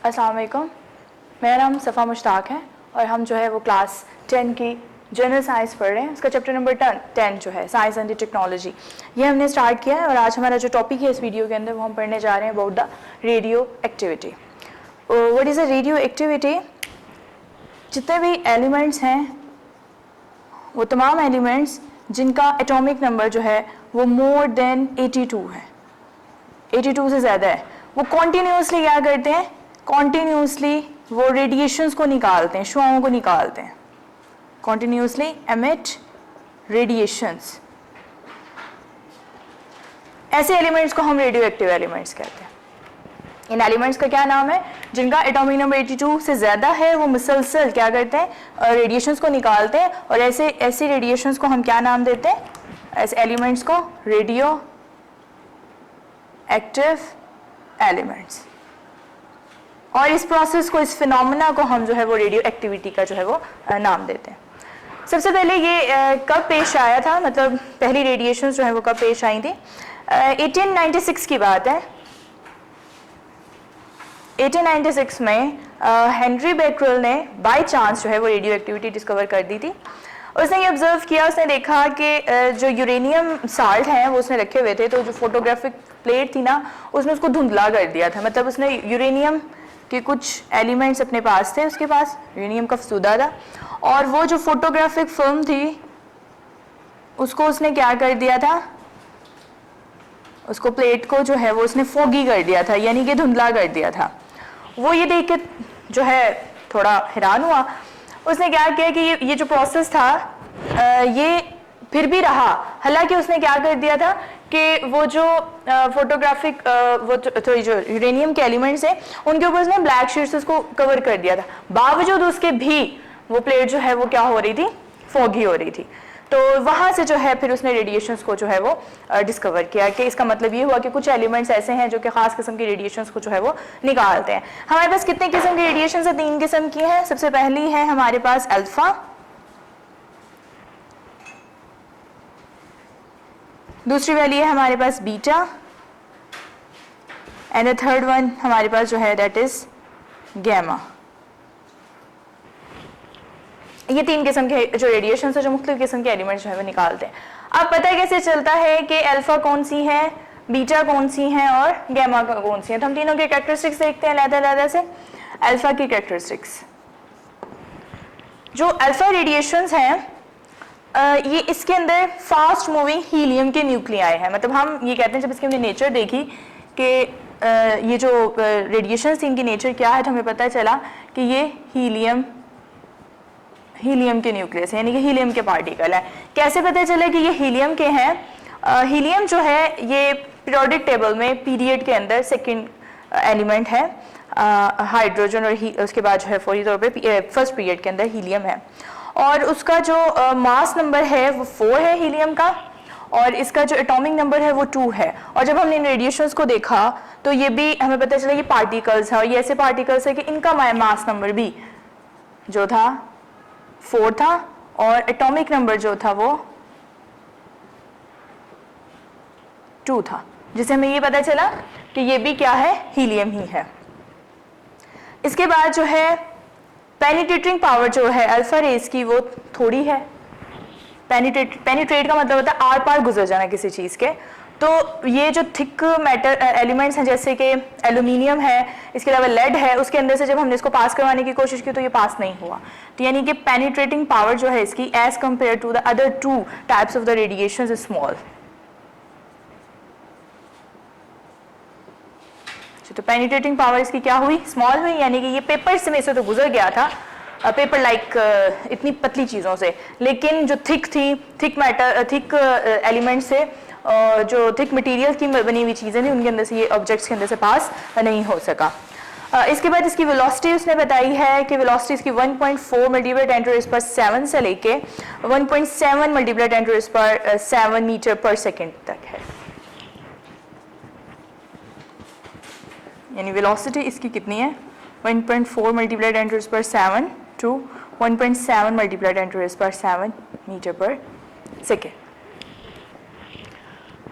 अस्सलाम वालेकुम, मेरा नाम सफ़ा मुश्ताक है और हम जो है वो क्लास 10 की जनरल साइंस पढ़ रहे हैं। इसका चैप्टर नंबर 10 जो है साइंस एंड टेक्नोलॉजी, ये हमने स्टार्ट किया है और आज हमारा जो टॉपिक है इस वीडियो के अंदर वो हम पढ़ने जा रहे हैं about the radio activity. What is a radio activity? जितने भी एलिमेंट्स हैं वो तमाम एलिमेंट्स जिनका एटॉमिक नंबर जो है वो मोर देन 82 है, 82 से ज़्यादा है, वो कॉन्टीन्यूसली क्या करते हैं? कॉन्टीन्यूसली वो रेडिएशंस को निकालते हैं, शुआओं को निकालते हैं, कॉन्टीन्यूसली एमिट रेडिएशंस। ऐसे एलिमेंट्स को हम रेडियो एक्टिव एलिमेंट्स कहते हैं। इन एलिमेंट्स का क्या नाम है? जिनका एटॉमिक नंबर 82 से ज़्यादा है वो मुसलसल क्या करते हैं? रेडिएशंस को निकालते हैं। और ऐसी रेडिएशंस को हम क्या नाम देते हैं? ऐसे एलिमेंट्स को रेडियो एक्टिव एलिमेंट्स। और इस प्रोसेस को, इस फिनोमेना को हम जो है वो रेडियो एक्टिविटी का जो है वो नाम देते हैं। सबसे पहले ये कब पेश आया था, मतलब पहली रेडिएशंस जो है वो कब पेश आई थी? 1896 की बात है। 1896 में हेनरी बेकरेल ने बाय चांस जो है वो रेडियो एक्टिविटी डिस्कवर कर दी थी। उसने ये ऑब्जर्व किया, उसने देखा कि जो यूरेनियम साल्ट हैं वो उसने रखे हुए थे, तो जो फोटोग्राफिक प्लेट थी ना उसने उसको धुंधला कर दिया था। मतलब उसने यूरेनियम के कुछ एलिमेंट्स अपने पास थे, उसके पास यूरेनियम का फसूदा था, और वो जो फोटोग्राफिक फिल्म थी उसको उसने क्या कर दिया था? उसको प्लेट को जो है वो उसने फोगी कर दिया था, यानी कि धुंधला कर दिया था। वो ये देख के जो है थोड़ा हैरान हुआ। उसने क्या किया कि ये जो प्रोसेस था ये फिर भी रहा, हालांकि उसने क्या कर दिया था कि वो जो फोटोग्राफिक वो जो यूरेनियम के एलिमेंट्स हैं उनके ऊपर उसने ब्लैक शीट्स को कवर कर दिया था। बावजूद उसके भी वो प्लेट जो है वो क्या हो रही थी? फॉगी हो रही थी। तो वहाँ से जो है फिर उसने रेडिएशंस को जो है वो डिस्कवर किया कि इसका मतलब ये हुआ कि कुछ एलिमेंट्स ऐसे हैं जो कि खास किस्म की रेडिएशंस को जो है वो निकालते हैं। हमारे पास कितने किस्म की रेडिएशंस है? 3 किस्म की हैं। सबसे पहली है हमारे पास अल्फा, दूसरी वाली है हमारे पास beta, and the third one हमारे पास जो है दैट इज गैमा। ये 3 किस्म के जो रेडिएशन है जो मुख्तलिफ किस्म के एलिमेंट्स जो है वो निकालते हैं। अब पता कैसे चलता है कि अल्फा कौन सी है, बीटा कौन सी है और गैमा कौन सी है? तो हम तीनों के कैरेक्टरिस्टिक्स देखते हैं अलग-अलग से। अल्फा की कैरेक्टरिस्टिक्स, जो अल्फा रेडिएशंस हैं ये इसके अंदर फास्ट मूविंग हीलियम के न्यूक्लियाई हैं। मतलब हम ये कहते हैं जब इसकी हमने नेचर देखी कि ये जो रेडिएशंस थी इनकी नेचर क्या है, तो हमें पता चला कि ये हीलियम के न्यूक्लियस है, यानी कि हीलियम के पार्टिकल है। कैसे पता चला कि ये हीलियम के हैं? हीलियम जो है ये पीरियोडिक टेबल में पीरियड के अंदर सेकंड एलिमेंट है, हाइड्रोजन और उसके बाद जो है फौरी तौर पे फर्स्ट पीरियड के अंदर हीलियम है, और उसका जो मास नंबर है वो 4 है हीलियम का, और इसका जो एटॉमिक नंबर है वो 2 है। और जब हमने इन रेडिएशंस को देखा तो ये भी हमें पता चला ये पार्टिकल्स है, और ये ऐसे पार्टिकल्स है कि इनका मास नंबर भी जो था 4 था, और एटॉमिक नंबर जो था वो 2 था, जिससे हमें ये पता चला कि ये भी क्या है? हीलियम ही है। इसके बाद जो है पेनिट्रेटिंग पावर जो है अल्फा रेस की वो थोड़ी है। पेनिट्रेट का मतलब होता है आर पार गुजर जाना किसी चीज़ के। तो ये जो थिक मेटल एलिमेंट्स हैं जैसे कि एल्यूमिनियम है, इसके अलावा लेड है, उसके अंदर से जब हमने इसको पास करवाने की कोशिश की तो ये पास नहीं हुआ। तो यानी कि पेनिट्रेटिंग पावर जो है इसकी as compare to the other 2 types of the radiations is small. तो पेनिट्रेटिंग पावर इसकी क्या हुई? स्मॉल हुई, यानी कि ये पेपर से में से तो गुजर गया था, पेपर लाइक इतनी पतली चीज़ों से, लेकिन जो थिक थी, थिक एलिमेंट्स से, जो थिक मटेरियल की बनी हुई चीज़ें थी उनके अंदर से ये ऑब्जेक्ट्स के अंदर से पास नहीं हो सका। इसके बाद इसकी वेलोसिटी उसने बताई है कि वेलोसिटी इसकी 1.4 मल्टीप्लाई 10⁻⁷ से लेके 1.7 मल्टीप्लाई 10⁻⁷ मीटर पर सेकेंड तक है। यानी वेलोसिटी इसकी कितनी है? 1.4 मल्टीप्लाई 10⁻⁷ टू 1.7 मल्टीप्लाई 10⁻⁷ मीटर पर सेकेंड।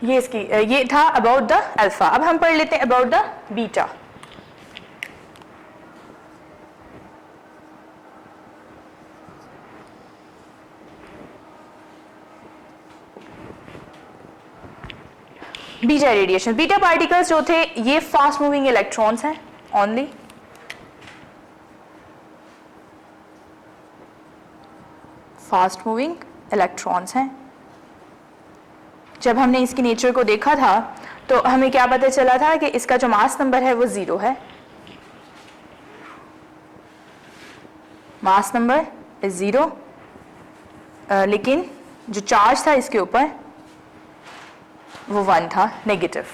ये था अबाउट द अल्फा। अब हम पढ़ लेते हैं about the beta. Beta radiation, beta particles जो थे ये फास्ट मूविंग इलेक्ट्रॉन्स हैं, ओनली फास्ट मूविंग इलेक्ट्रॉन्स हैं। जब हमने इसकी नेचर को देखा था तो हमें क्या पता चला था कि इसका जो मास नंबर है वो 0 है, मास नंबर इज 0, लेकिन जो चार्ज था इसके ऊपर वो 1 था, नेगेटिव,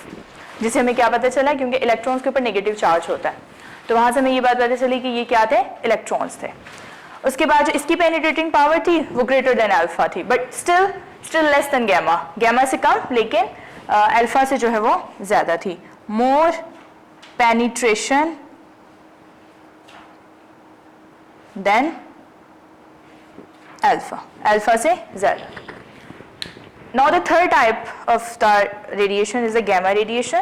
जिससे हमें क्या पता चला, क्योंकि इलेक्ट्रॉन्स के ऊपर नेगेटिव चार्ज होता है, तो वहां से हमें ये बात पता चली कि ये क्या थे, इलेक्ट्रॉन्स थे। उसके बाद जो इसकी पेनिट्रेटिंग पावर थी वो ग्रेटर देन अल्फा थी, but still less than gamma, gamma से कम, लेकिन अल्फा से जो है वो ज्यादा थी। मोर पेनिट्रेशन देन अल्फा, अल्फा से ज्यादा। Now the third type of the radiation is the gamma radiation.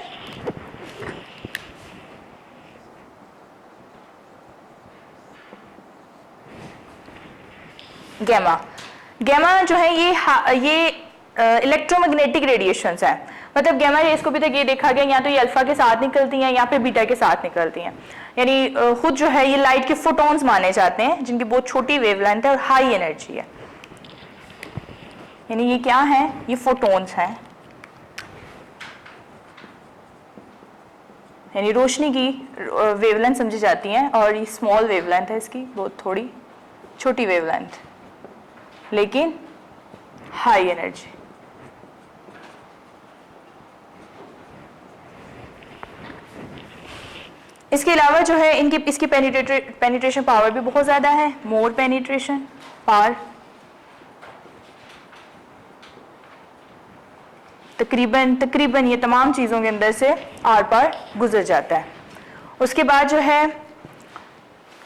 Gamma जो है ये इलेक्ट्रोमैग्नेटिक रेडिएशंस हैं, मतलब गैमा रेस को भी तक ये देखा गया या तो ये अल्फा के साथ निकलती हैं या फिर बीटा के साथ निकलती हैं, यानी खुद जो है ये लाइट के फोटॉन्स माने जाते हैं जिनकी बहुत छोटी वेवलेंथ है और हाई एनर्जी है, यानी ये क्या है, ये फोटॉन्स हैं, यानी रोशनी की वेवलेंथ समझी जाती हैं और ये स्मॉल वेवलेंथ है इसकी, बहुत थोड़ी छोटी वेवलेंथ, लेकिन हाई एनर्जी। इसके अलावा जो है इसकी पेनिट्रेशन पावर भी बहुत ज़्यादा है, मोर पेनिट्रेशन पावर, तकरीबन ये तमाम चीज़ों के अंदर से आर पार गुजर जाता है। उसके बाद जो है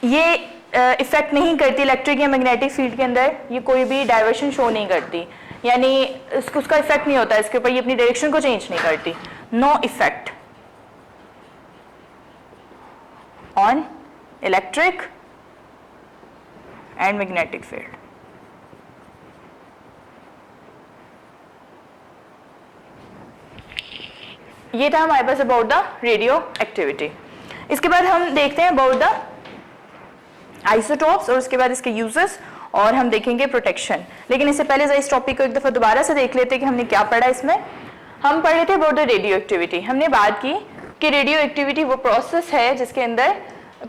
ये इफेक्ट नहीं करती इलेक्ट्रिक या मैग्नेटिक फील्ड के अंदर, ये कोई भी डाइवर्शन शो नहीं करती, यानी उसका इफेक्ट नहीं होता इसके ऊपर, ये अपनी डायरेक्शन को चेंज नहीं करती, no effect on electric and magnetic field. ये था हमारे पास अबाउट द रेडियो एक्टिविटी। इसके बाद हम देखते हैं अबाउट द आइसोटोप्स और उसके बाद इसके यूजेस, और हम देखेंगे प्रोटेक्शन। लेकिन इससे पहले इस टॉपिक को एक दफा दोबारा से देख लेते हैं कि हमने क्या पढ़ा इसमें। हम पढ़ रहे थे अबाउट द रेडियो एक्टिविटी। हमने बात की कि रेडियो एक्टिविटी वो प्रोसेस है जिसके अंदर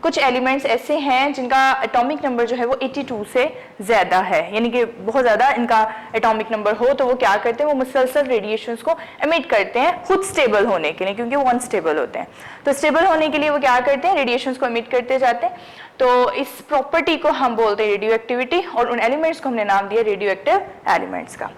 कुछ एलिमेंट्स ऐसे हैं जिनका एटॉमिक नंबर जो है वो 82 से ज़्यादा है, यानी कि बहुत ज़्यादा इनका एटॉमिक नंबर हो तो वो क्या करते हैं, वो मुसलसल रेडिएशंस को एमिट करते हैं खुद स्टेबल होने के लिए, क्योंकि वो अनस्टेबल होते हैं। तो स्टेबल होने के लिए वो क्या करते हैं, रेडिएशंस को एमिट करते जाते हैं। तो इस प्रॉपर्टी को हम बोलते हैं रेडियो एक्टिविटी, और उन एलिमेंट्स को हमने नाम दिया रेडियो एक्टिव एलिमेंट्स का।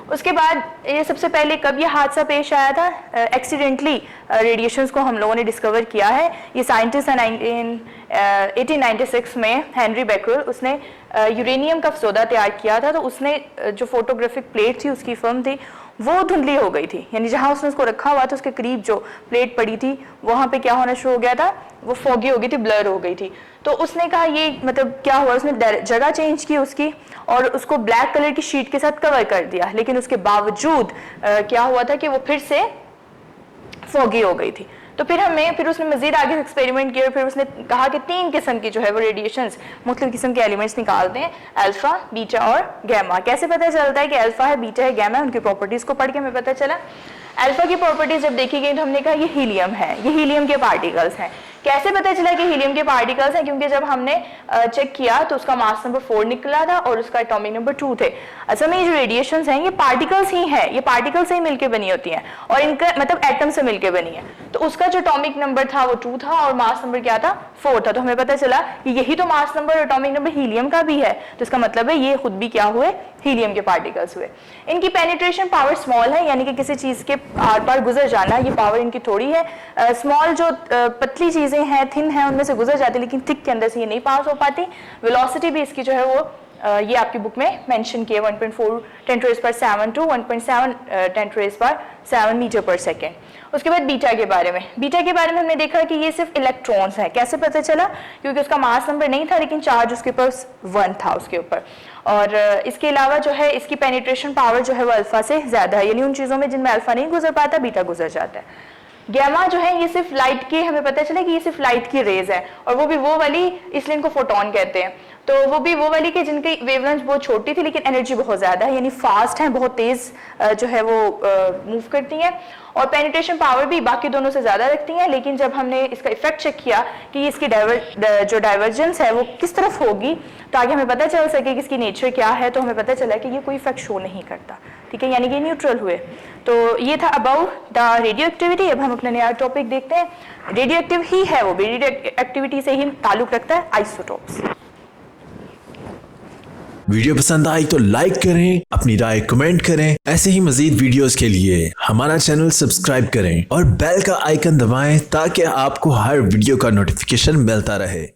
उसके बाद ये सबसे पहले कब ये हादसा पेश आया था, एक्सीडेंटली रेडिएशंस को हम लोगों ने डिस्कवर किया है। ये साइंटिस्ट 1896 में हेनरी बेकरेल, उसने यूरेनियम का सोदा तैयार किया था, तो उसने जो फोटोग्राफिक प्लेट थी उसकी फिल्म थी वो धुंधली हो गई थी, यानी जहाँ उसने उसको रखा हुआ था उसके करीब जो प्लेट पड़ी थी वहाँ पे क्या होना शुरू हो गया था, वो फॉगी हो गई थी, ब्लर हो गई थी। तो उसने कहा ये मतलब क्या हुआ, उसने जगह चेंज की उसकी और उसको ब्लैक कलर की शीट के साथ कवर कर दिया, लेकिन उसके बावजूद क्या हुआ था कि वो फिर से फॉगी हो गई थी। तो फिर उसने मजीद आगे एक्सपेरिमेंट किया, फिर उसने कहा कि 3 किस्म की जो है वो रेडिएशंस, मुख्तलिफ किस्म के एलिमेंट्स निकालते हैं, अल्फा, बीटा और गैमा। कैसे पता चलता है कि अल्फा है, बीटा है, गैमा है, उनकी प्रॉपर्टीज को पढ़ के हमें पता चला। अल्फा की प्रॉपर्टीज जब देखी गई तो हमने कहा ये हीलियम है, ये हीलियम के पार्टिकल्स हैं। कैसे पता चला कि हीलियम के पार्टिकल्स हैं, क्योंकि जब हमने चेक किया तो उसका मास नंबर 4 निकला था और उसका एटॉमिक नंबर 2 थे। असल में ये जो रेडिएशंस हैं ये पार्टिकल्स ही हैं, ये पार्टिकल से ही मिलकर बनी होती हैं और इनका मतलब एटम से मिलकर बनी है। तो उसका जो एटॉमिक नंबर था वो 2 था और मास नंबर क्या था, 4 था। तो हमें पता चला कि यही तो मास नंबर और एटॉमिक नंबर हीलियम का भी है, तो इसका मतलब है ये खुद भी क्या हुए, हीलियम के पार्टिकल्स हुए। इनकी पेनिट्रेशन पावर स्मॉल है, यानी कि किसी चीज के आर पार गुजर जाना, ये पावर इनकी थोड़ी है। स्मॉल जो पतली चीजें हैं, थिन है, उनमें से गुजर जाती, लेकिन थिक के अंदर से ये नहीं पास हो पाती। वेलोसिटी भी इसकी जो है वो ये आपकी बुक में मेंशन किया 1.4 10⁻⁷ to 1.7 10⁻⁷ मीटर पर सेकेंड। उसके बाद बीटा के बारे में, हमने देखा कि ये सिर्फ इलेक्ट्रॉन्स है। कैसे पता चला? क्योंकि उसका मास नंबर नहीं था लेकिन चार्ज उसके ऊपर 1 था उसके ऊपर। और इसके अलावा जो है इसकी पेनिट्रेशन पावर जो है वो अल्फा से ज्यादा है, यानी उन चीजों में जिनमें अल्फा नहीं गुजर पाता बीटा गुजर जाता है। गैमा जो है ये सिर्फ लाइट की, हमें पता चला कि ये सिर्फ लाइट की रेज है, और वो भी वो वाली, इसलिए इनको फोटोन कहते हैं। तो वो भी वो वाली कि जिनकी वेवलेंथ बहुत छोटी थी लेकिन एनर्जी बहुत ज्यादा है, यानी फास्ट है, बहुत तेज जो है वो मूव करती हैं, और पेनिट्रेशन पावर भी बाकी दोनों से ज्यादा रखती हैं। लेकिन जब हमने इसका इफेक्ट चेक किया कि इसकी जो डाइवर्जेंस है वो किस तरफ होगी, ताकि हमें पता चल सके कि इसकी नेचर क्या है, तो हमें पता चला कि ये कोई इफेक्ट शो नहीं करता। ठीक है, यानी कि न्यूट्रल हुए। तो ये था अबाउट द रेडियो एक्टिविटी। अब हम अपना नया टॉपिक देखते हैं। रेडियो एक्टिव ही है वो, रेडियो एक्टिविटी से ही ताल्लुक रखता है आइसोटोप्स। वीडियो पसंद आई तो लाइक करें, अपनी राय कमेंट करें। ऐसे ही मजीद वीडियोस के लिए हमारा चैनल सब्सक्राइब करें और बेल का आइकन दबाएं ताकि आपको हर वीडियो का नोटिफिकेशन मिलता रहे।